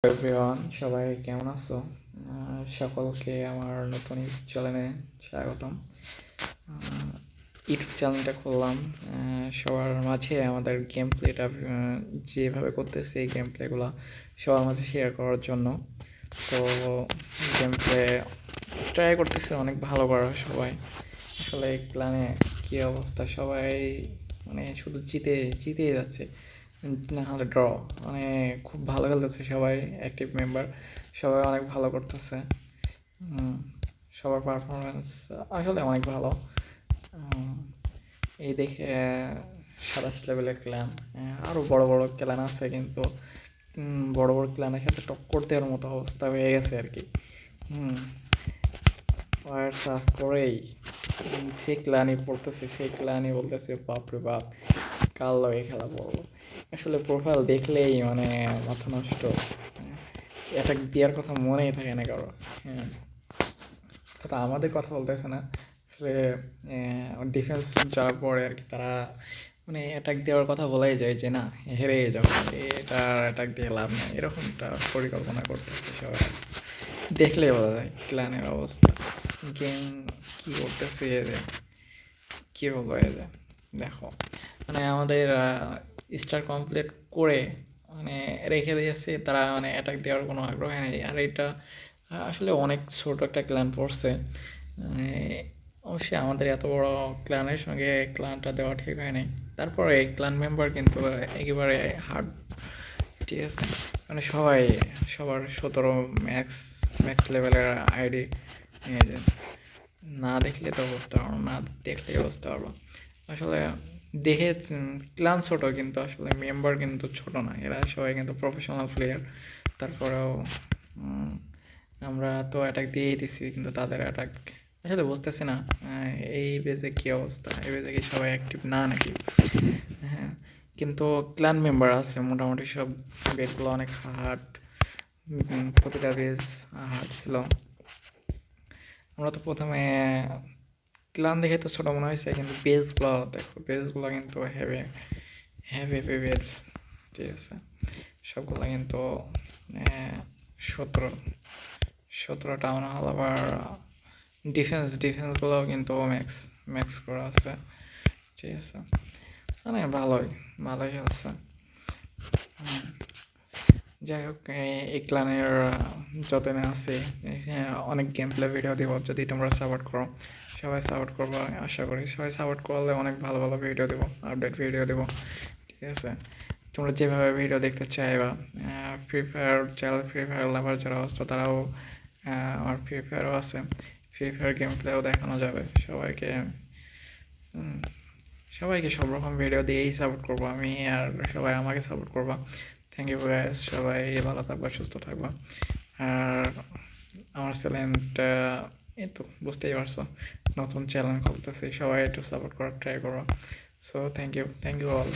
Everyone, সবাই কেমন আছো? সকলকে আমার নতুন ইউটিউব চ্যানেলে স্বাগতম। ইউটিউব চ্যানেলটা খুললাম সবার মাঝে আমাদের গেম প্লেটা যেভাবে করতেছি এই গেম প্লেগুলো সবার মাঝে শেয়ার করার জন্য। তো গেম প্লে ট্রাই করতেছি অনেক ভালো করার সবাই। আসলে ক্লানে কী অবস্থা, সবাই মানে শুধু জিতেই যাচ্ছে, না হলে ড্র। মানে খুব ভালো খেলতেছে সবাই, অ্যাক্টিভ মেম্বার সবাই অনেক ভালো করতেছে। সবার পারফরমেন্স আসলে অনেক ভালো। এই দেখে 27 লেভেলের ক্ল্যান, আরও বড় বড় ক্ল্যান আছে, কিন্তু বড় বড় ক্ল্যানের সাথে টক্কর দেওয়ার মতো অবস্থা হয়ে গেছে আর কি। ওয়ার সার্চ করেই যে ক্লানই পড়তেছে সেই ক্লানই বলতেছে বাপরে বাপ, কাল লগে খেলা পড়লো। আসলে প্রোফাইল দেখলেই মানে মাথা নষ্ট, অ্যাটাক দেওয়ার কথা মনেই থাকে না কারো। হ্যাঁ, তো আমাদের কথা বলতেছে না, আসলে ডিফেন্স যারা পড়ে আর কি, তারা মানে অ্যাটাক দেওয়ার কথা বলাই যায় যে না হেরে যাও, এটা অ্যাটাক দিয়ে লাভ নেই, এরকমটা পরিকল্পনা করতেছে সবাই। দেখলে বোঝা যায় ক্লানের অবস্থা, গেম কী করতেছে এদের, কী বলবো এদের। দেখো মানে আমাদের স্টার কমপ্লিট করে মানে রেখে দিয়েছে, তারা মানে অ্যাটাক দেওয়ার কোনো আগ্রহ নেই। আর এটা আসলে অনেক ছোট একটা ক্ল্যান পড়ছে। অবশ্যই আমাদের এত বড় ক্ল্যানের সঙ্গে ক্ল্যানটা দেওয়া ঠিক হয় নাই। তারপরে ক্ল্যান মেম্বার কিন্তু একেবারে হার্ড, ঠিক আছে। মানে সবাই সবার 17 ম্যাক্স ম্যাক্স লেভেলের আইডি নিয়ে যায়। না দেখলে তো বুঝতে পারবো, না দেখলে বুঝতে পারবো। আসলে দেখে ক্লান ছোট, কিন্তু আসলে মেম্বার কিন্তু ছোট না, এরা সবাই কিন্তু প্রফেশনাল প্লেয়ার। তারপরেও আমরা তো অ্যাটাক দিয়েই দিছি, কিন্তু তাদের অ্যাটাক আসলে বুঝতেছি না। এই বেজে কী অবস্থা, এই বেজে কি সবাই অ্যাক্টিভ না নাকি? হ্যাঁ, কিন্তু ক্লান মেম্বার আছে মোটামুটি, সব বেজগুলো অনেক হার্ড, প্রতিটা বেজ হার্ড ছিল। আমরা তো প্রথমে ক্লান দেখে তো ছোটো মনে হয়েছে, কিন্তু বেসগুলো দেখো, বেসগুলো কিন্তু হেভি হেভি হেভি বেস, ঠিক আছে। সবগুলো কিন্তু 17 17 টাউন হল, আবার ডিফেন্সগুলোও কিন্তু ম্যাক্স ম্যাক্স করা আছে, ঠিক আছে। মানে ভালোই ভালোই খেলছে। যাই হোক, এই ক্লানের যতদিন আছে অনেক গেম প্লে ভিডিও দেবো, যদি তোমরা সাপোর্ট করো। সবাই সাপোর্ট করবো আশা করি, সবাই সাপোর্ট করলে অনেক ভালো ভালো ভিডিও দেবো, আপডেট ভিডিও দেবো, ঠিক আছে। তোমরা যেভাবে ভিডিও দেখতে চাইবা, Free Fire channel, Free Fire lover যারা আছে তারাও, আমার ফ্রি ফায়ারও আছে, ফ্রি ফায়ার গেম প্লেও দেখানো যাবে সবাইকে। সবাইকে সব রকম ভিডিও দিয়েই সাপোর্ট করবো আমি, আর সবাই আমাকে সাপোর্ট করবা। থ্যাংক ইউ গাইস, সবাই ভালো থাকবা, সুস্থ থাকবা। আর আমার চ্যানেলটা এই তো বুঝতেই পারছো, নতুন চ্যানেল খুলতেছি, সবাই একটু সাপোর্ট করার ট্রাই করো। So thank you all.